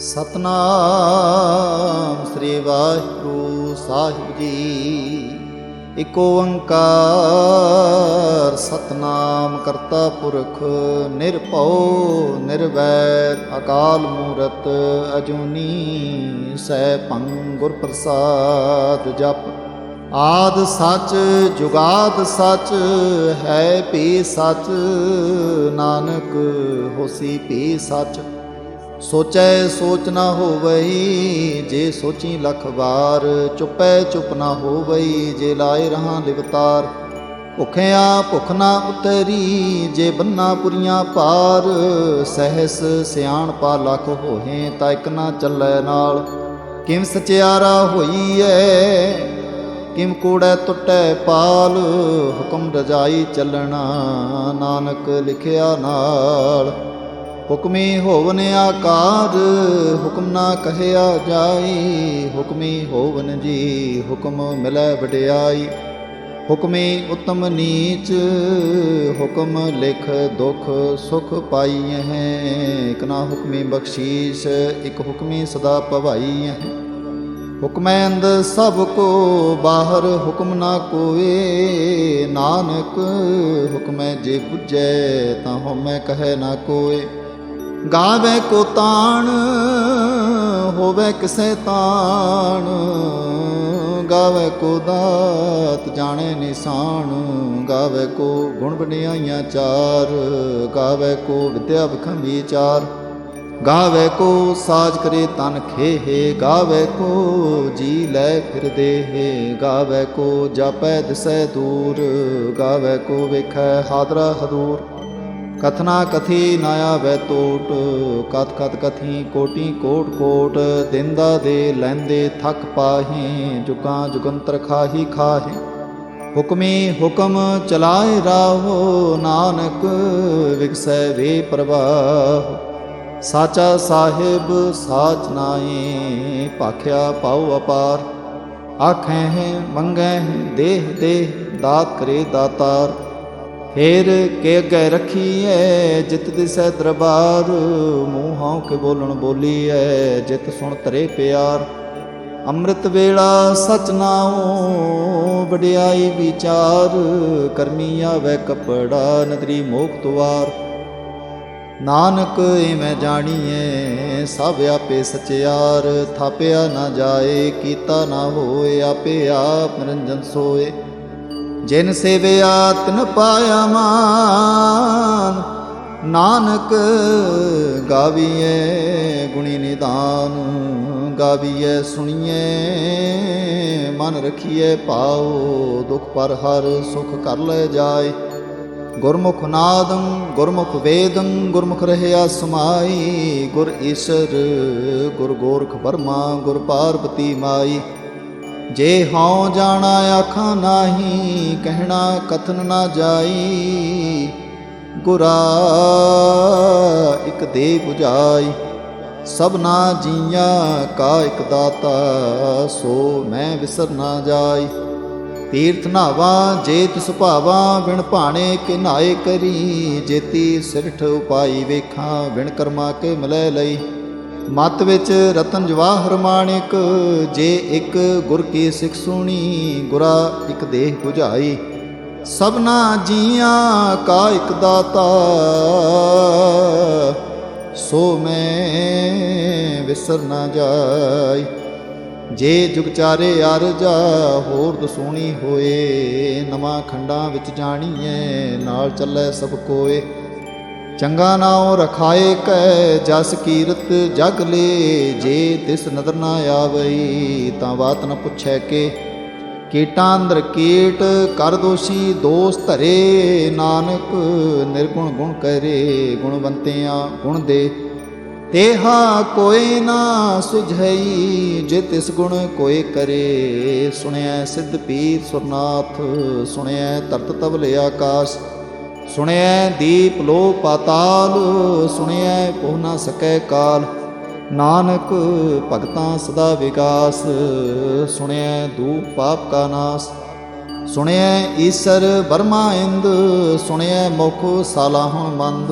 ਸਤਨਾਮ ਸ੍ਰੀ ਵਾਹਿਗੁਰੂ ਸਾਹਿਬ ਜੀ। ਇਕ ਓੰਕਾਰ ਸਤਨਾਮ ਕਰਤਾ ਪੁਰਖ ਨਿਰਭਉ ਨਿਰਵੈਰ ਅਕਾਲ ਮੂਰਤ ਅਜੂਨੀ ਸੈਭੰ ਗੁਰ ਪ੍ਰਸਾਦ ਜਪ। ਆਦ ਸੱਚ ਜੁਗਾਦ ਸੱਚ ਹੈ ਭੀ ਸੱਚ, ਨਾਨਕ ਹੋਸੀ ਭੀ ਸੱਚ। ਸੋਚੈ ਸੋਚ ਨਾ ਹੋਵਈ, ਜੇ ਸੋਚੀ ਲਖ ਵਾਰ। ਚੁਪੈ ਚੁਪ ਨਾ ਹੋਵਈ, ਜੇ ਲਾਏ ਰਹਾ ਲਿਵਤਾਰ। ਭੁਖਿਆ ਭੁਖ ਨਾ ਉਤਰੀ, ਜੇ ਬੰਨਾ ਪੁਰੀਆਂ ਪਾਰ। ਸਹਿਸ ਸਿਆਣ ਪਾ ਲਖ ਹੋਹੇ, ਤਾਂ ਇਕ ਨਾ ਚੱਲੈ ਨਾਲ। ਕਿਮ ਸਚਿਆਰਾ ਹੋਈਐ, ਕਿਮ ਕੂੜੈ ਟੁੱਟੈ ਪਾਲ। ਹੁਕਮ ਰਜਾਈ ਚੱਲਣਾ, ਨਾਨਕ ਲਿਖਿਆ ਨਾਲ। ਹੁਕਮੀ ਹੋਵਨ ਆਕਾਰ, ਹੁਕਮ ਨਾ ਕਹਿਆ ਜਾਈ। ਹੁਕਮੀ ਹੋਵਨ ਜੀ, ਹੁਕਮ ਮਿਲੈ ਵਡਿਆਈ। ਹੁਕਮੀ ਉਤਮ ਨੀਚ, ਹੁਕਮ ਲਿਖ ਦੁਖ ਸੁਖ ਪਾਈਐ। ਇਕ ਨਾ ਹੁਕਮੀ ਬਖਸ਼ੀਸ਼, ਇਕ ਹੁਕਮੀ ਸਦਾ ਭਵਾਈ ਹੈ। ਹੁਕਮੈ ਅੰਦਰ ਸਭ ਕੋ, ਬਾਹਰ ਹੁਕਮ ਨਾ ਕੋਏ। ਨਾਨਕ ਹੁਕਮੈ ਜੇ ਬੁਝੈ, ਤਾਂ ਹਉਮੈ ਕਹੈ ਨਾ ਕੋਏ। ਗਾਵੇ ਕੋ ਤਾਣ, ਹੋਵੇ ਕਿਸੇ ਤਾਣ। ਗਾਵੇ ਕੋ ਦਾਤ, ਜਾਣੇ ਨਿਸ਼ਾਨ। ਗਾਵੇ ਕੋ ਗੁਣ ਵਡਿਆਈਆਂ ਚਾਰ, ਗਾਵੇ ਕੋ ਵਿਦਿਆ ਵਿਖੰ ਵਿਚਾਰ। ਗਾਵੇ ਕੋ ਸਾਜ ਕਰੇ ਤਨ ਖੇਹੇ, ਗਾਵੇ ਕੋ ਜੀ ਲੈ ਫਿਰ ਦੇਹੇ। ਗਾਵੇ ਕੋ ਜਾਪੈ ਦਿਸੈ ਦੂਰ, ਗਾਵੇ ਕੋ ਵੇਖੈ ਹਾਦਰਾ ਹਦੂਰ। ਕਥਨਾ ਕਥੀ ਨਾ ਆਵੈ ਟੋਟ, ਕਥ ਕਥ ਕਥੀ ਕੋਟੀ ਕੋਟ ਕੋਟ। ਦਿੰਦਾ ਦੇ ਲੈਂਦੇ ਥਕ ਪਾਹੇ, ਜੁਗਾਂ ਜੁਗੰਤਰ ਖਾਹੀ ਖਾਹੇ। ਹੁਕਮੀ ਹੁਕਮ ਚਲਾਏ ਰਾਹੋ, ਨਾਨਕ ਵਿਗਸੈ ਵੇ ਪ੍ਰਵਾਹ। ਸਾਚਾ ਸਾਹਿਬ ਸਾਚ ਨਾਏ, ਭਾਖਿਆ ਪਾਉ ਅਪਾਰ। ਆਖੈ ਹੈ ਮੰਗੈ ਹੈ ਦੇਹ ਦੇਹ, ਦਾਤ ਕਰੇ ਦਾਤਾਰ। ਫੇਰ ਕੇ ਅੱਗੇ ਰੱਖੀਐ, ਜਿਤ ਦਿਸੈ ਦਰਬਾਰ। ਮੂੰਹਾਂ ਕੇ ਬੋਲਣ ਬੋਲੀਐ, ਜਿਤ ਸੁਣ ਧਰੇ ਪਿਆਰ। ਅੰਮ੍ਰਿਤ ਵੇਲਾ ਸਚ ਨਾਉ, ਵਡਿਆਈ ਵਿਚਾਰ। ਕਰਮੀ ਆਵੈ ਕਪੜਾ, ਨਦਰੀ ਮੋਖ ਦੁਆਰ। ਨਾਨਕ ਇਵੇਂ ਜਾਣੀਐ, ਸਭ ਆਪੇ ਸਚਿਆਰ। ਥਾਪਿਆ ਨਾ ਜਾਏ, ਕੀਤਾ ਨਾ ਹੋਏ, ਆਪੇ ਆਪ ਨਿਰੰਜਨ ਸੋਏ। ਜਿਨ ਸੇਵਿਆ ਤਿਨ ਪਾਇਆ ਮਾਨ, ਨਾਨਕ ਗਾਵੀਐ ਗੁਣੀ ਨਿਧਾਨ। ਗਾਵੀਐ ਸੁਣੀਐ ਮਨ ਰਖੀਐ ਭਾਉ, ਦੁਖ ਪਰ ਹਰ ਸੁਖ ਕਰ ਲੈ ਜਾਏ। ਗੁਰਮੁਖ ਨਾਦੰ ਗੁਰਮੁਖ ਵੇਦੰ, ਗੁਰਮੁਖ ਰਹਿਆ ਸਮਾਈ। ਗੁਰ ਈਸਰ ਗੁਰ ਗੋਰਖ ਬਰਮਾ, ਗੁਰ ਪਾਰਬਤੀ ਮਾਈ। ਜੇ ਹਉ ਜਾਣਾ ਆਖਾਂ ਨਾਹੀ, ਕਹਿਣਾ ਕਥਨ ਨਾ ਜਾਈ। ਗੁਰਾ ਇਕ ਦੇ 부ਝਾਈ, ਸਭਨਾ ਜੀਆਂ ਕਾ ਇਕ ਦਾਤਾ। ਸੋ ਮੈਂ ਵਿਸਰ ਨਾ ਜਾਈ। ਤੀਰਥ ਨਾਵਾ ਜੇ ਤਿਸ ਭਾਵਾ, ਬਿਨ ਭਾਣੇ ਕੇ ਨਾਏ ਕਰੀ। ਜੇਤੀ ਸਿਰਠ ਉਪਾਈ ਵੇਖਾਂ, ਬਿਨ ਕਰਮਾ ਕੇ ਮਿਲੈ ਲਈ। ਮਤ ਵਿੱਚ ਰਤਨ ਜਵਾਹਰ ਮਾਣਿਕ, ਜੇ ਇੱਕ ਗੁਰ ਕੀ ਸਿੱਖ ਸੁਣੀ। ਗੁਰਾ ਇਕ ਦੇਹ 부ਝਾਈ, ਸਭਨਾ ਜੀਆਂ ਕਾ ਇਕ ਦਾਤਾ। ਸੋ ਮੈਂ ਵਿਸਰ ਨਾ ਜਾਈ। ਜੇ ਜੁਗ ਚਾਰੇ ਅਰਜਾ, ਹੋਰ ਦਸੂਣੀ ਹੋਏ। ਨਵਾਂ ਖੰਡਾਂ ਵਿੱਚ ਜਾਣੀਐ, ਨਾਲ ਚੱਲੈ ਸਭ ਕੋਏ। ਚੰਗਾ ਨਾਉ ਰਖਾਏ ਕੈ, ਜਸ ਕੀਰਤ ਜਗ ਲੇ। ਜੇ ਤਿਸ ਨਦਰ ਨਾ ਆਵਈ, ਤਾਂ ਬਾਤ ਨ ਪੁੱਛੈ ਕੇ। ਕੀਟਾਂ ਅੰਦਰ ਕੀਟ ਕਰ ਦੋਸ਼ੀ, ਦੋਸ ਧਰੇ। ਨਾਨਕ ਨਿਰਗੁਣ ਗੁਣ ਕਰੇ, ਗੁਣਵੰਤਿਆਂ ਗੁਣ ਦੇ। ਤੇਹਾ ਕੋਈ ਨਾ ਸੁਝਈ, ਜੇ ਤਿਸ ਗੁਣ ਕੋਈ ਕਰੇ। ਸੁਣਿਐ ਸਿੱਧ ਪੀਰ ਸੁਰਨਾਥ, ਸੁਣਿਐ ਤਰਤ ਤਵਲ ਆਕਾਸ਼। ਸੁਣਿਐ ਦੀਪ ਲੋ ਪਾਤਾਲ, ਸੁਣਿਐ ਪਹੁ ਨਾ ਸਕੈ ਕਾਲ। ਨਾਨਕ ਭਗਤਾਂ ਸਦਾ ਵਿਗਾਸ, ਸੁਣਿਐ ਦੂਪ ਪਾਪ ਕਾ ਨਾਸ। ਸੁਣਿਐ ਈਸਰ ਬਰਮਾ ਇੰਦ, ਸੁਣਿਐ ਮੁਖ ਸਾਲਾਹਣ ਬੰਦ,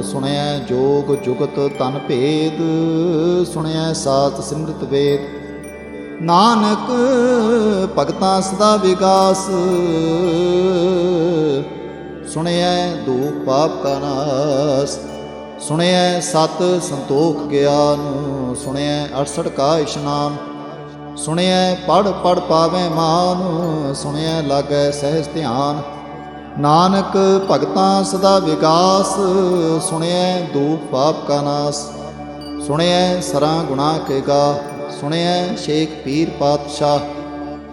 ਸੁਣਿਐ ਜੋਗ ਜੁਗਤ ਤਨ ਭੇਦ, ਸੁਣਿਐ ਸਾਤ ਸਿਮਰਤ ਵੇਦ। ਨਾਨਕ ਭਗਤਾਂ ਸਦਾ ਵਿਗਾਸ, ਸੁਣਿਐ ਦੂਖ ਪਾਪ ਕਾ ਨਾਸ। ਸੁਣਿਐ ਸਤ ਸੰਤੋਖ ਗਿਆਨ, ਸੁਣਿਐ 68 ਕਾ ਇਸ਼ਨਾਨ। ਸੁਣਿਐ ਪੜ ਪੜ ਪਾਵੈ ਮਾਨ, ਸੁਣਿਐ ਲਾਗੈ ਸਹਿਜ ਧਿਆਨ। ਨਾਨਕ ਭਗਤਾਂ ਸਦਾ ਵਿਗਾਸ, ਸੁਣਿਐ ਦੂਖ ਪਾਪ ਕਾ ਨਾਸ। ਸੁਣਿਐ ਸਰਾਂ ਗੁਨਾਹ ਕੇ ਗਾ, ਸੁਣਿਐ ਸ਼ੇਖ ਪੀਰ ਪਾਤਸ਼ਾਹ।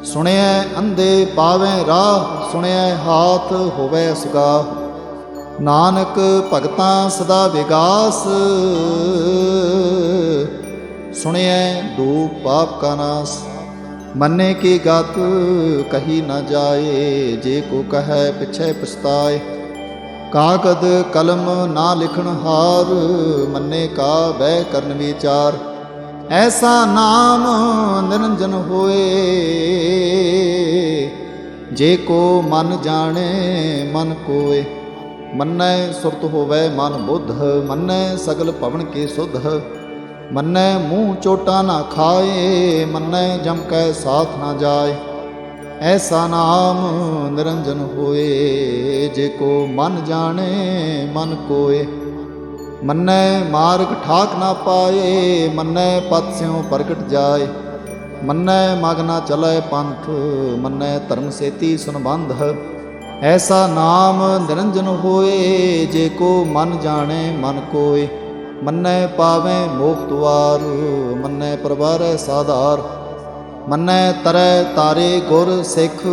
ਸੁਣਿਐ ਅੰਧੇ ਪਾਵੈ ਰਾਹ, ਸੁਣਿਐ ਹਾਥ ਹੋਵੈ ਸੁਗਾਹ। ਨਾਨਕ ਭਗਤਾਂ ਸਦਾ ਵਿਗਾਸ, ਸੁਣਿਐ ਦੂਖ ਪਾਪ ਕਾ ਨਾਸ। ਮੰਨੇ ਕੀ ਗਤ ਕਹੀ ਨ ਜਾਏ, ਜੇ ਕੋ ਕਹੈ ਪਿਛੈ ਪਛਤਾਏ। ਕਾਗਦ ਕਲਮ ਨਾ ਲਿਖਣ ਹਾਰ, ਮੰਨੇ ਕਾ ਬਹਿ ਕਰਨ ਵਿਚਾਰ। ਐਸਾ ਨਾਮ ਨਿਰੰਜਨ ਹੋਏ, ਜੇ ਕੋ ਮਨ ਜਾਣੇ ਮਨ ਕੋਏ। ਮੰਨੈ ਸੁਰਤ ਹੋਵੈ ਮਨ ਬੁੱਧ, ਮੰਨੈ ਸਗਲ ਭਵਨ ਕੇ ਸੁਧ। ਮੰਨੈ ਮੂੰਹ ਚੋਟਾ ਨਾ ਖਾਏ, ਮੰਨੈ ਜਮ ਕੈ ਸਾਥ ਨਾ ਜਾਏ। ਐਸਾ ਨਾਮ ਨਿਰੰਜਨ ਹੋਏ, ਜੇ ਕੋ ਮਨ ਜਾਣੇ ਮਨ ਕੋਏ। ਮੰਨੈ ਮਾਰਗ ਠਾਕ ਨਾ ਪਾਏ, ਮੰਨੈ ਪਤ ਸਿਉ ਪ੍ਰਗਟ ਜਾਏ। ਮੰਨੈ ਮਗ ਨਾ ਚਲੈ ਪੰਥ, ਮੰਨੈ ਧਰਮ ਸੇਤੀ ਸੁਨਬੰਧ। ਐਸਾ ਨਾਮ ਨਿਰੰਜਨ ਹੋਏ, ਜੇ ਕੋ ਮਨ ਜਾਣੇ ਮਨ ਕੋਏ। ਮੰਨੈ ਪਾਵੈ ਮੋਖ ਦੁਆਰ, ਮੰਨੈ ਪ੍ਰਵਾਰੈ ਸਾਧਾਰ। ਮੰਨੈ ਤਰੈ ਤਾਰੇ ਗੁਰ ਸਿੱਖ,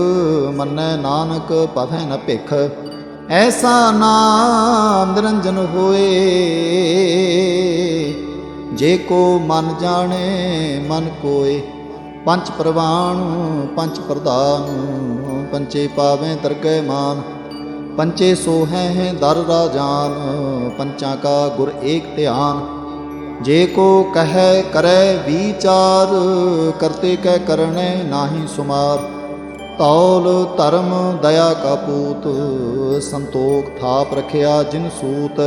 ਮੰਨੈ ਨਾਨਕ ਪਵੈ ਨ ਭਿਖ। ਐਸਾ ਨਾਮ ਨਿਰੰਜਨ ਹੋਏ, ਜੇ ਕੋ ਮਨ ਜਾਣੇ ਮਨ ਕੋਏ। ਪੰਚ ਪ੍ਰਵਾਣ ਪੰਚ ਪ੍ਰਧਾਨ, ਪੰਚੇ ਪਾਵੈ ਦਰਗਹਿ ਮਾਨ। ਪੰਚੇ ਸੋਹੈ ਦਰ ਰਾਜਾਨ, ਪੰਚਾਂ ਕਾ ਗੁਰ ਏਕ ਧਿਆਨ। ਜੇ ਕੋ ਕਹੈ ਕਰੈ ਵਿਚਾਰ, ਕਰਤੇ ਕੈ ਕਰਣੈ ਨਾਹੀ ਸੁਮਾਰ। ਤੌਲ ਧਰਮ ਦਇਆ ਕਾ ਪੂਤ, ਸੰਤੋਖ ਥਾਪ ਰਖਿਆ ਜਿਨ ਸੂਤ।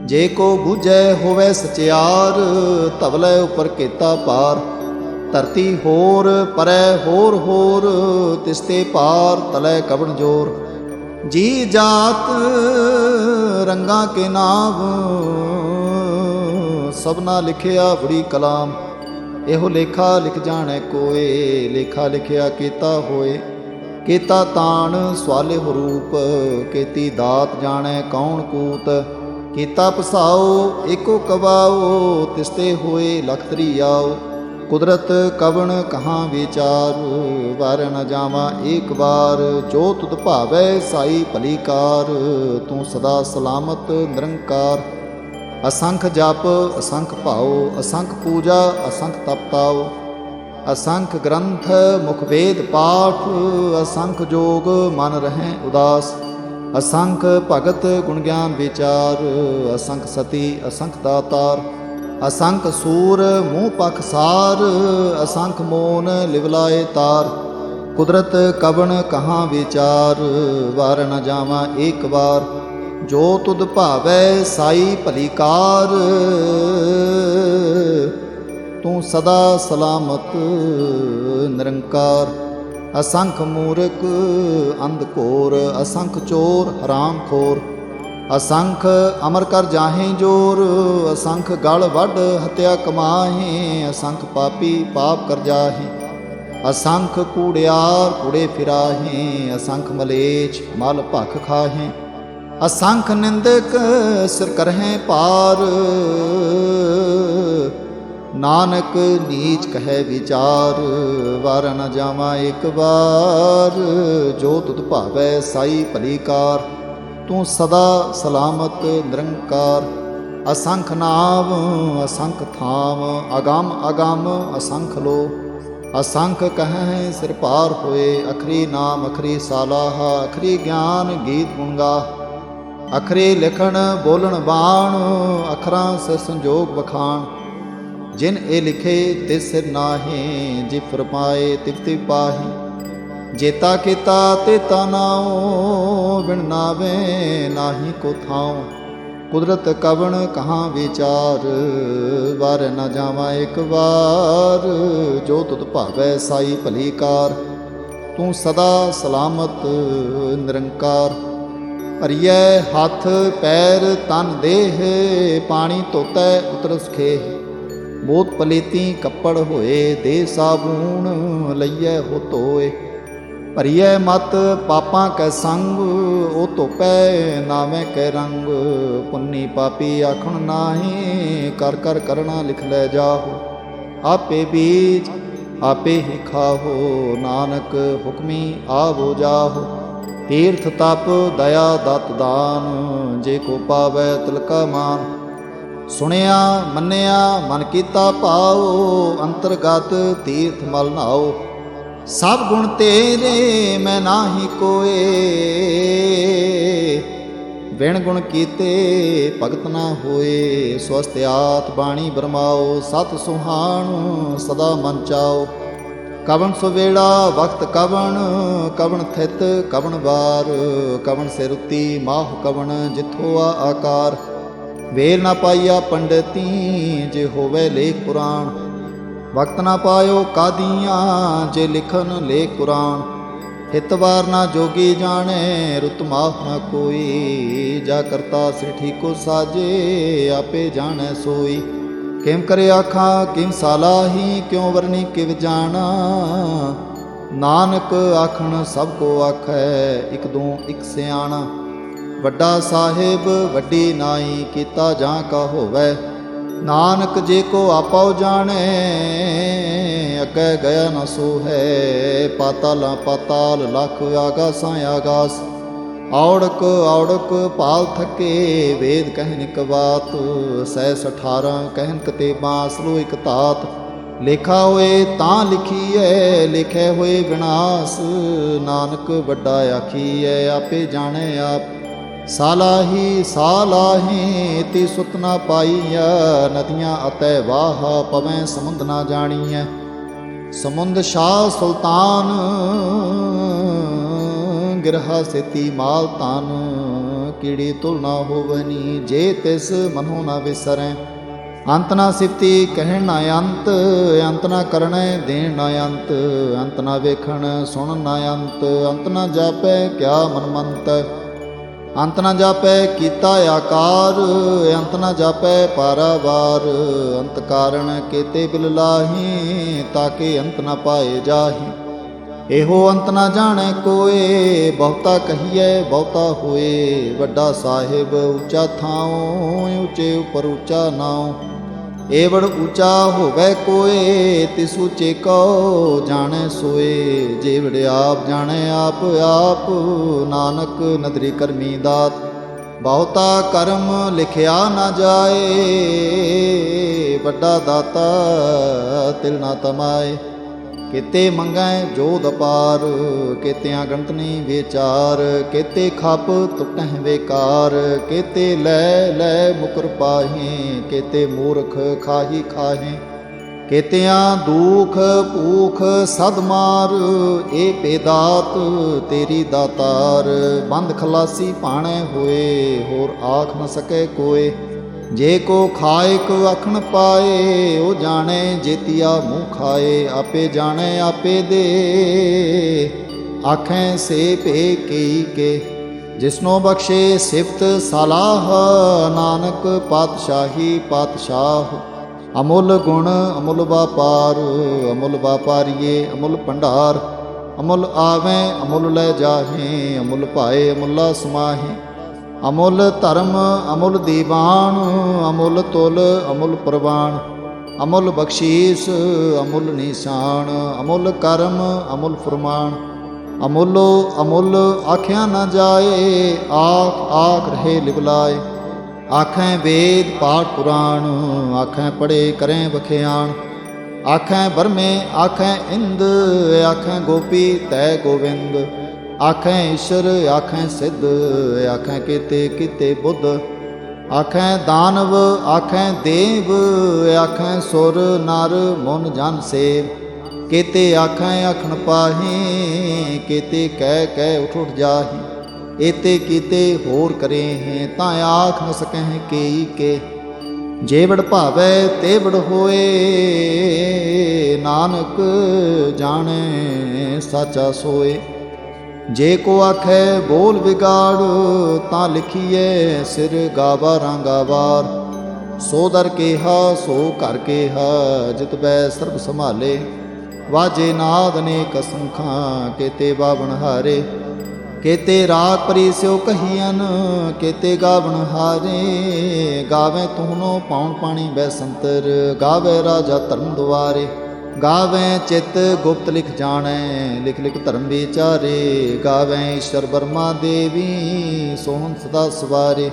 ਜੇ ਕੋ ਬੁਝੈ ਹੋਵੈ ਸਚਿਆਰ, ਧਵਲੇ ਉਪਰ ਕੀਤਾ ਪਾਰ। ਧਰਤੀ ਹੋਰ ਪਰੈ ਹੋਰ ਹੋਰ, ਤਿਸਤੇ ਪਾਰ ਤਲੈ ਕਵਣ ਜੋਰ। ਜੀ ਜਾਤ ਰੰਗਾਂ ਕੇ ਨਾਮ, ਸਭਨਾ ਲਿਖਿਆ ਬੜੀ ਕਲਾਮ। ਇਹੋ ਲੇਖਾ ਲਿਖ ਜਾਣੈ ਕੋਏ, ਲੇਖਾ ਲਿਖਿਆ ਕੀਤਾ ਹੋਏ। ਕੀਤਾ ਤਾਣ ਸਵਾਲੇ ਰੂਪ, ਕੀਤੀ ਦਾਤ ਜਾਣੈ ਕੌਣ ਕੂਤ। ਕੀਤਾ ਪਸਾਓ ਏਕੋ ਕਵਾਓ, ਤਿਸਤੇ ਹੋਏ ਲਖ ਤ੍ਰਿਆਓ। ਕੁਦਰਤ ਕਵਣ ਕਹਾਂ ਵਿਚਾਰ, ਵਾਰ ਨ ਜਾਵਾਂ ਏਕ ਵਾਰ। ਜੋ ਤੁਧ ਭਾਵੈ ਸਾਈ ਭਲੀ ਕਾਰ, ਤੂੰ ਸਦਾ ਸਲਾਮਤ ਨਿਰੰਕਾਰ। ਅਸੰਖ ਜਪ ਅਸੰਖ ਭਾਉ, ਅਸੰਖ ਪੂਜਾ ਅਸੰਖ ਤਪਤਾਉ। ਅਸੰਖ ਗ੍ਰੰਥ ਮੁਖ ਵੇਦ ਪਾਠ, ਅਸੰਖ ਜੋਗ ਮਨ ਰਹਿ ਉਦਾਸ। ਅਸੰਖ ਭਗਤ ਗੁਣ ਗਿਆਨ ਵਿਚਾਰ, ਅਸੰਖ ਸਤੀ ਅਸੰਖ ਦਾਤਾਰ। ਅਸੰਖ ਸੂਰ ਮੂੰਹ ਪਖਸਾਰ, ਅਸੰਖ ਮੋਨ ਲਿਵਲਾਏ ਤਾਰ। ਕੁਦਰਤ ਕਵਣ ਕਹਾਂ ਵਿਚਾਰ, ਵਾਰ ਨ ਜਾਵਾਂ ਏਕ ਵਾਰ। ਜੋ ਤੁਧ ਭਾਵੈ ਸਾਈ ਭਲੀ ਕਾਰ, ਤੂੰ ਸਦਾ ਸਲਾਮਤ ਨਿਰੰਕਾਰ। ਅਸੰਖ ਮੂਰਖ ਅੰਧ ਘੋਰ, ਅਸੰਖ ਚੋਰ ਹਰਾਮ ਖੋਰ। ਅਸੰਖ ਅਮਰ ਕਰ ਜਾਹੇ ਜੋਰ, ਅਸੰਖ ਗਲ ਵੱਢ ਹਤਿਆ ਕਮਾਹੇ। ਅਸੰਖ ਪਾਪੀ ਪਾਪ ਕਰ ਜਾਹੇ, ਅਸੰਖ ਕੂੜਿਆਰ ਕੂੜੇ ਫਿਰਾਹੇ। ਅਸੰਖ ਮਲੇਛ ਮਲ ਭਖ ਖਾਹੇ। ਅਸੰਖ ਨਿੰਦਕ ਸਿਰ ਕਰਹਿ ਪਾਰ, ਨਾਨਕ ਨੀਚ ਕਹੈ ਵਿਚਾਰ। ਵਾਰ ਨ ਜਾਵਾਂ ਏਕ ਵਾਰ, ਜੋ ਤੁਧ ਭਾਵੈ ਸਾਈ ਭਲੀ ਕਾਰ। ਤੂੰ ਸਦਾ ਸਲਾਮਤ ਨਿਰੰਕਾਰ। ਅਸੰਖ ਨਾਮ ਅਸੰਖ ਥਾਮ, ਅਗੰਮ ਅਗੰਮ ਅਸੰਖ ਲੋ। ਅਸੰਖ ਕਹੈ ਸਿਰ ਪਾਰ ਹੋਏ, ਅਖਰੀ ਨਾਮ ਅਖਰੀ ਸਾਲਾਹ। ਅਖਰੀ ਗਿਆਨ ਗੀਤ ਗੁਣ ਗਾਹ। ਅਖਰੇ ਲਿਖਣ ਬੋਲਣ ਬਾਣ, ਅਖਰਾਂ ਸਿਰ ਸੰਜੋਗ ਬਖਾਣ। ਜਿਨ ਇਹ ਲਿਖੇ ਤਿਸ ਸਿਰ ਨਾਹੀ, ਜਿ ਫਰਮਾਏ ਤਿਵ ਤਿਵ ਪਾਹੀ। जेता केता तेता नाओ, बिन नावे नाही को थाओ। कुदरत कवण कहाँ विचार, वार न जावा एक बार। जो तुत भावै साई भली कार, तू सदा सलामत निरंकार। भरिए हथ पैर तन देह, पानी धोतै उतरस खेह। बोत पलेती कपड़ होए, दे साबून लइए हो धोए। भरिए मत पापां कै संग, ओ धोपै नावे कै रंग। पुन्नी पापी आखण नाहीं, कर कर करना लिख लै जाहो। आपे बीज आपे ही खाहो, नानक हुक्मी आवो जाहो। तीर्थ तप दया दत दान, जे को पावै तिलका मान। सुनिया मन्निया मन कीता पाओ, अंतरगत तीर्थ मल नाओ। सब गुण तेरे मैं नाही कोए, बिन गुण कीते भगत ना होए। स्वस्त्यात बाणी बरमाओ, सत सुहान सदा मन चाओ। कवन सुवेड़ा वक्त कवन, कवन थित कवन वार। कवन सिरुती माह कवन, जिथोआ आकार। वेल ना पाइया पंडिती, जे होवे लेख पुराण। वक्त ना पायो कादियाँ, जे लिखन लेख कुरान। हितवार ना जोगी जाने, रुत माफ ना कोई। जा करता सिठी को साजे, आपे जाने सोई। किम करे आखा किम सालाही, क्यों वरनी किव जाना। नानक आखन सब को आखै, इक दो इक सियाणा। वड्डा साहिब वड्डी नाई, कीता जां का होवै। नानक जे को आपो जाने, अगे गया न सो है। पाताल पाताल लख आगासां आगास। औड़क औड़क पाल थके, वेद कहन इक बात। 618 कहन कतेबां, सलो इक तात। लेखा होए तां लिखीए, लिखे होए विनाश। नानक वड्डा आखीए, आपे जाने आप। सालाही सालाही ती सुत ना पाईया, नदियाँ अतै वाह पवैं समुंद ना जाणीਐ। समुंद शाह सुल्तान, गिरहा सेती माल तान। कीड़ी तुल ना होवनी, जे तिस मनो ना विसरै। अंत ना सिफती कहण ना अंत, अंत ना करणे देण ना अंत। अंत ना वेखण सुण ना अंत, अंत ना जापै क्या मनमंत। अंत न जापै कीता आकार, अंत न जापै पारावार। अंत कारण केते बिल लाही, ताके अंत न पाए जाही। एहो अंत न जाने कोए, बहुता कहिए बहुता होए। वड्डा साहिब ऊंचा थाओ, ऊंचे उपर ऊंचा नाओ। एवड़ ऊंचा होवै कोए, तिस ऊंचे को जाने सोए। जेवड़ आप जाने आप आप, नानक नदरी करमी दात। बहुता कर्म लिखिया न जाए, वड्डा दाता तिल ना तमाए। केते मंगै जोध अपार, केतियां गणत नहीं विचार। केते खप टुटह बेकार, केते लै लै मुकर पाही। केते मूर्ख खाही खाहे, केतियां दुख भूख सद मार। ए बेदात तेरी दातार, बंद खलासी पाणे होए। होर आख न सके कोय, जे को खाए को अखन पाए। ओ जाने जेतिया मुँह खाए, आपे जाने आपे दे। आखें से पे कई के, जिसनो बख्शे सिफत सलाह। नानक पातशाही पातशाह, अमुल गुण अमुल व्यापार। अमुल व्यापारिये अमुल भंडार, अमुल आवें अमुल लै जाहें। अमुल पाए अमुला समाहें। अमुल धर्म अमुल दीवान, अमुल तुल अमुल प्रवान। अमुल बख्शीस अमुल निशान, अमुल कर्म अमुल फरमान। अमुलो अमुल आख्या न जाए, आख आख रहे लिवलाए। आखें वेद पाठ पुराण, आखें पढ़े करें बख्यान। आखें बरमे आखें इंद, आखें गोपी तै गोविंद। आखें ईश्वर आखें सिद्ध, आखें केते किते बुद्ध। आखें दानव आखें देव, आखें सुर नर मुन जन सेव। केते आखें आखन पाहे, केते कह उठ उठ जाही। एते कीते होर करे हैं, तां आख न सकह केई के। जेवड़ भावै तेवड़ होए, नानक जाने साचा सोए। जे को आखै बोल बिगाड़, तां लिखिए सिर गावारां गावार। सो दर केहा सो घर केहा, जित बै सर्ब संभाले। वाजे नाद अनेक असंखां, केते बावण हारे। केते राग परी स्यो कहियन, केते गावण हारे। गावें तुहनो पाउन पाणी बैसंतर, गावे राजा धर्म दुआरे। गावें चित गुप्त लिख जाणै, लिख लिख धर्म विचारे। गावें ईश्वर बर्मा देवी, सोहन सदा सवारे।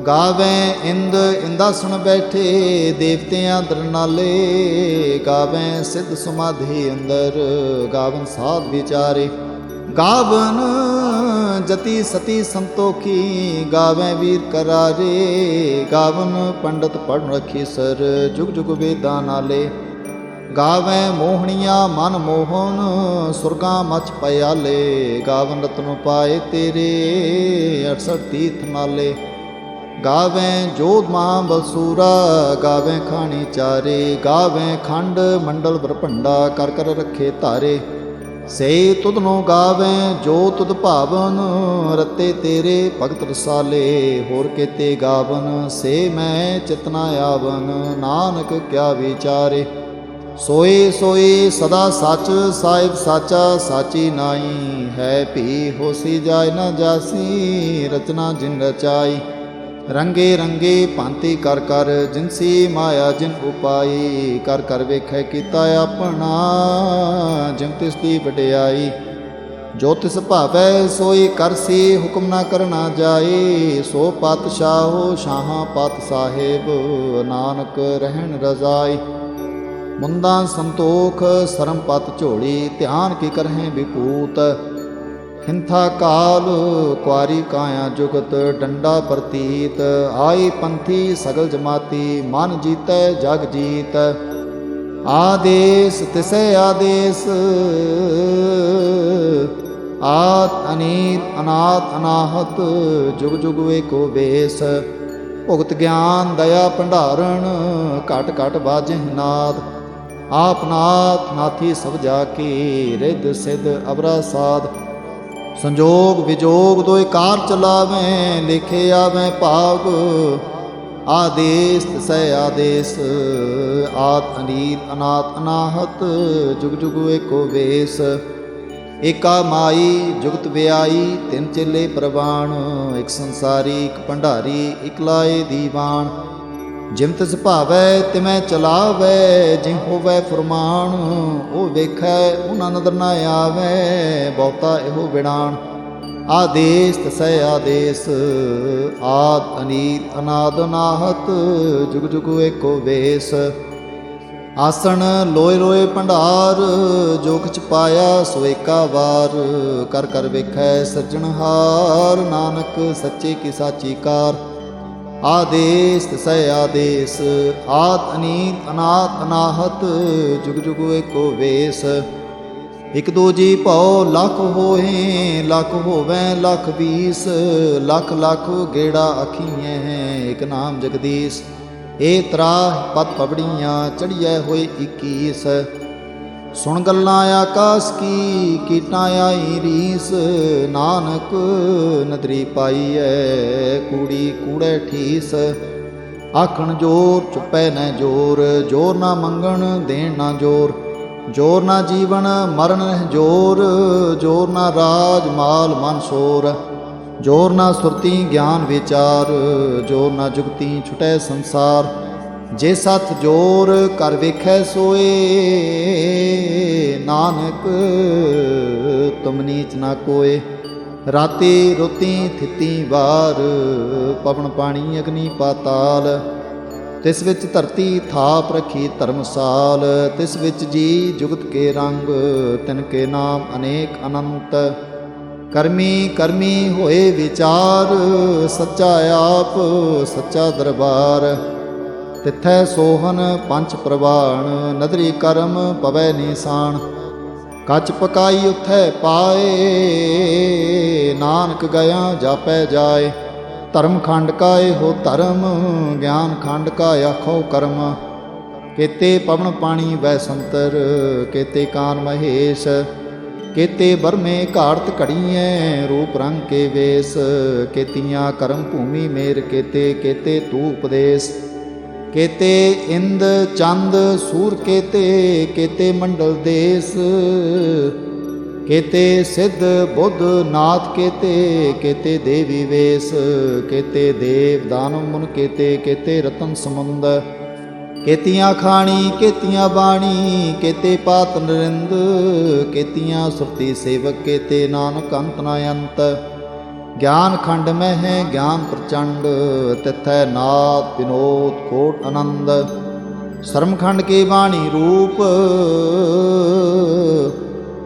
गावें इंद इंदासन बैठे, देवतियां दरनाले। गावें सिद्ध समाधि अंदर, गावन साध विचारे। गावन जति सती संतोखी, गावें वीर करारे। गावन पंडित पढ़ रखी सर, जुग जुग वेदां नाले। गावें मोहनिया मन मोहन, सुरगा मच पयाले। गावन रतन पाए तेरे, 68 तीर्थ नाले। गावें जोध मां बसूरा, गावें खानी चारे। गावें खंड मंडल बरभंडा, कर कर रखे तारे। से तुधनो गावें जो तुध भावन, रते तेरे भगत रसाले। होर केते गावन से मैं चितना आवन, नानक क्या विचारे। सोए सोए सदा सच, साहिब साचा साची नाई। है भी होसी जाय न जासी, रचना जिन रचाई। रंगे रंगे भांति कर कर, जिनसी माया जिन उपाई। कर कर वेखै कीता अपना, जिम तिसदी वडियाई। जो तिस भावै सोई करसी, हुक्म न करना जाए। सो पातशाहो शाहां पात साहिब, नानक रहन रजाई। मुंदा संतोख सरम पत झोली, ध्यान की करहें विपूत। हिंथा काल कुआरी काया जुगत, डंडा प्रतीत। आई पंथी सगल जमाती, मन जीतै जग जीत। आदेश तिसै आदेश, आत अनीत अनाथ अनाहत। जुग जुग एको बेस, भुगत ज्ञान दया भंडारण। घट घट बाजह नाद, आप नाथ नाथी सब जाकी। रिद सिद्ध अबरा साध, संजोग विजोग दोए कार चलावें। लिखे आवें भाग, आदेश तिसै आदेश। आत अनीत अनाथ अनाहत, जुग जुग एको वेस। एका माई जुगत व्याई, तिन चेले प्रवाण। एक संसारी एक भंडारी, एक लाए दीवान। जिम तिस भावै तिमै चलावै, जिं होवै फुरमान। ओ वेखै उना नदर न आवै, बहुता एहो बिड़ान। आदेश तिसै आदेश, आद अनीत अनाद अनाहत। जुग जुग एको वेस। आसन लोए लोए भंडार, जो किछ पाया सो एका वार। कर कर वेखै सज्जनहार, नानक सच्चे की साची कार। आदेश तिसै आदेश, आत अनीत अनाथ अनाहत। जुग जुग एको वेस। इक दो जी भौ लख होए, लख होवैं लख बीस। लख लख गेड़ा आखिए, एक नाम जगदीश। ए त्राह पत पबड़ियाँ, चढ़िए होए 21। सुन गल्लां आकाश की, कीटां आई रीस। नानक नदरी पाई है, कूड़ी कूड़े ठीस। आखण जोर चुपै न जोर, जोर ना मंगण देण ना जोर। जोर ना जीवन मरण जोर, जोर ना राज माल मन शोर। जोर ना सुरती ज्ञान विचार, जोर ना जुगती छुटै संसार। जे सत जोर कर वेखै सोए, नानक तुम नीच ना कोय। राती रोती थिती वार, पवन पानी अग्नि पाताल। तिस विच धरती थाप रखी धर्मसाल। तिस विच जी जुगत के रंग, तिनके नाम अनेक अनंत। करमी करमी होए विचार, सच्चा आप सच्चा दरबार। ਤਿਥੈ ਸੋਹਨ ਪੰਚ ਪ੍ਰਵਾਣ, ਨਦਰੀ ਕਰਮ ਪਵੈ ਨੀਸਾਨ। ਕੱਚ ਪਕਾਈ ਉਥੈ ਪਾਏ, ਨਾਨਕ ਗਿਆ ਜਾਪੈ ਜਾਏ। ਧਰਮ ਖੰਡ ਕਾ ਇਹੋ ਧਰਮ, ਗਿਆਨ ਖੰਡ ਕਾ ਆਖੋ ਕਰਮ। ਕੇਤੇ ਪਵਨ ਪਾਣੀ ਵੈ ਸੰਤਰ, ਕੇਤੇ ਕਾਨ ਮਹੇਸ਼। ਕੇਤੇ ਬਰਮੇ ਘਾੜਤ ਘੜੀਐ, ਰੂਪ ਰੰਗ ਕੇ ਵੇਸ। ਕੇਤੀਆਂ ਕਰਮ ਭੂਮੀ ਮੇਰ ਕੇਤੇ, ਕੇਤੇ ਤੂ ਉਪਦੇਸ। ਕੇਤੇ ਇੰਦ ਚੰਦ ਸੂਰ ਕੇਤੇ, ਕੇਤੇ ਮੰਡਲ ਦੇਸ। ਕੇਤੇ ਸਿੱਧ ਬੁੱਧ ਨਾਥ ਕੇਤੇ, ਕੇਤੇ ਦੇਵੀ ਵੇਸ। ਕੇਤੇ ਦੇਵ ਦਾਨਵ ਮੁਨ ਕੇਤੇ, ਕੇਤੇ ਰਤਨ ਸਮੁੰਦ। ਕੇਤੀਆਂ ਖਾਣੀ ਕੇਤੀਆਂ ਬਾਣੀ, ਕੇਤੇ ਪਾਤ ਨਰਿੰਦ। ਕੇਤੀਆਂ ਸੁਰਤੀ ਸੇਵਕ ਕੇਤੇ, ਨਾਨਕ ਅੰਤ ਨ ਅੰਤ। ਗਿਆਨ ਖੰਡ ਮੈਂ ਹੈ ਗਿਆਨ ਪ੍ਰਚੰਡ, ਤਿਥੈ ਨਾਦ ਵਿਨੋਦ ਕੋਟ ਆਨੰਦ। ਸ਼ਰਮ ਖੰਡ ਕੀ ਬਾਣੀ ਰੂਪ,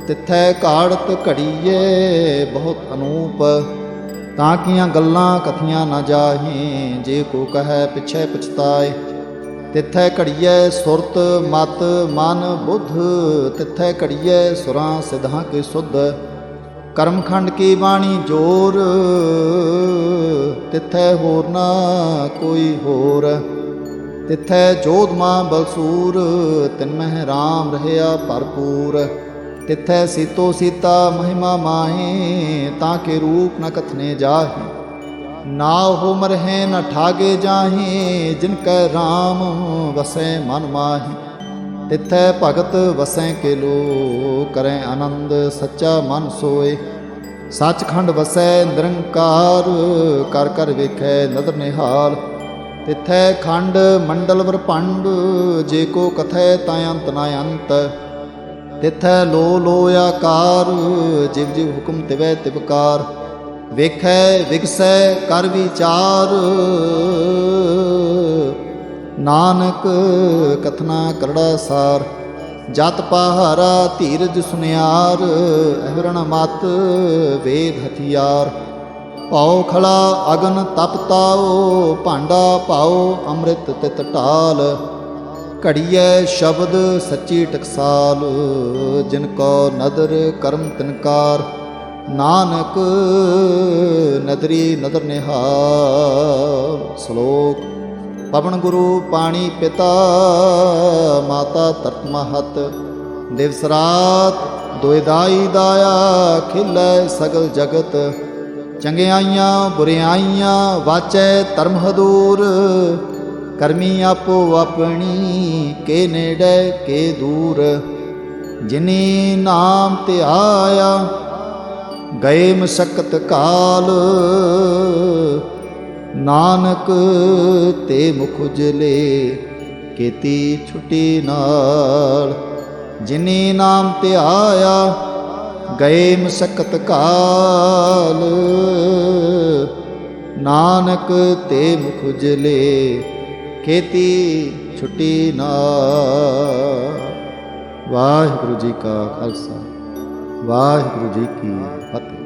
ਤਿਥੈ ਘਾੜਤ ਘੜੀਏ ਬਹੁਤ ਅਨੂਪ। ਤਾਂ ਕੀਆਂ ਗੱਲਾਂ ਕਥੀਆਂ ਨਾ ਜਾਹੇ, ਜੇ ਕੋ ਕਹੈ ਪਿਛੈ ਪਛਤਾਏ। ਤਿਥੈ ਘੜੀਐ ਸੁਰਤ ਮਤ ਮਨ ਬੁੱਧ, ਤਿਥੈ ਘੜੀਐ ਸੁਰਾਂ ਸਿਧਾਂ ਕੇ ਸੁਧ। ਕਰਮਖੰਡ ਕੀ ਬਾਣੀ ਜੋਰ, ਤਿਥੈ ਹੋਰ ਨਾ ਕੋਈ ਹੋਰ। ਤਿਥੈ ਜੋਧ ਮਾਂ ਬਲਸੂਰ, ਤਿਨ ਮਹਿ ਰਾਮ ਰਹਿਆ ਭਰਪੂਰ। ਤਿਥੈ ਸੀਤੋ ਸੀਤਾ ਮਹਿਮਾ ਮਾਹੇ, ਤਾਂ ਕੇ ਰੂਪ ਨ ਕਥਨੇ ਜਾਹੇ। ਨਾ ਹੋ ਮਰਹਿ ਨ ਠਾਗੇ ਜਾਹੇ, ਜਿਨ ਕੈ ਰਾਮ ਵਸੈ ਮਨ ਮਾਹੀ। ਤਿਥੈ ਭਗਤ ਵਸੈ ਕੇ ਲੋ, ਕਰੈ ਆਨੰਦ ਸੱਚਾ ਮਨ ਸੋਏ। ਸੱਚਖੰਡ ਵਸੈ ਨਿਰੰਕਾਰ, ਕਰ ਕਰ ਵੇਖੈ ਨਦਰ ਨਿਹਾਲ। ਤਿਥੈ ਖੰਡ ਮੰਡਲ ਵਰਪੰਡ, ਜੇ ਕੋ ਕਥੈ ਤਾਂ ਅੰਤ ਨ ਅੰਤ। ਤਿਥੈ ਲੋ ਲੋ ਆਕਾਰ, ਜਿਵ ਜਿਵ ਹੁਕਮ ਤਿਵੈ ਤਿਵਕਾਰ। ਵੇਖੈ ਵਿਗਸੈ ਕਰ ਵਿਚਾਰ, ਨਾਨਕ ਕਥਨਾ ਕਰੜਾ ਸਾਰ। ਜਤ ਪਹਾਰਾ ਧੀਰਜ ਸੁਨਿਆਰ, ਅਹਰਣ ਮਤ ਵੇਦ ਹਥਿਆਰ। ਭਾਉ ਖਲਾ ਅਗਨ ਤਪ ਤਾਓ, ਭਾਂਡਾ ਪਾਓ ਅੰਮ੍ਰਿਤ ਤਿਤ ਢਾਲ। ਘੜੀਐ ਸ਼ਬਦ ਸੱਚੀ ਟਕਸਾਲ, ਜਿਨ ਕੋ ਨਦਰ ਕਰਮ ਤਿਨਕਾਰ। ਨਾਨਕ ਨਦਰੀ ਨਦਰ ਨਿਹਾਲ। ਸ਼ਲੋਕ। ਪਵਨ ਗੁਰੂ ਪਾਣੀ ਪਿਤਾ, ਮਾਤਾ ਧਰਤ ਮਹਤ। ਦਿਵਸ ਰਾਤ ਦੁਇ ਦਾਈ ਦਾਇਆ, ਖਿਲੈ ਸਗਲ ਜਗਤ। ਚੰਗਿਆਈਆਂ ਬੁਰਿਆਈਆਂ ਵਾਚੈ ਧਰਮ ਹਦੂਰ। ਕਰਮੀ ਆਪੋ ਆਪਣੀ, ਕੇ ਨੇੜੇ ਕੇ ਦੂਰ। ਜਿਨੀ ਨਾਮ ਧਿਆਇਆ, ਗਏ ਮਸਕਤ ਕਾਲ। ਨਾਨਕ ਤੇ ਮੁਖ ਉਜਲੇ, ਕੀਤੀ ਛੁਟੀ ਨਾਲ। ਜਿਨੀ ਨਾਮ ਧਿਆਇਆ, ਗਏ ਮਸਕਤ ਕਾਲ। ਨਾਨਕ ਤੇ ਮੁਖ ਉਜਲੇ, ਕੀਤੀ ਛੁਟੀ ਨਾਲ। ਵਾਹਿਗੁਰੂ ਜੀ ਕਾ ਖਾਲਸਾ, ਵਾਹਿਗੁਰੂ ਜੀ ਕੀ ਫਤਿਹ।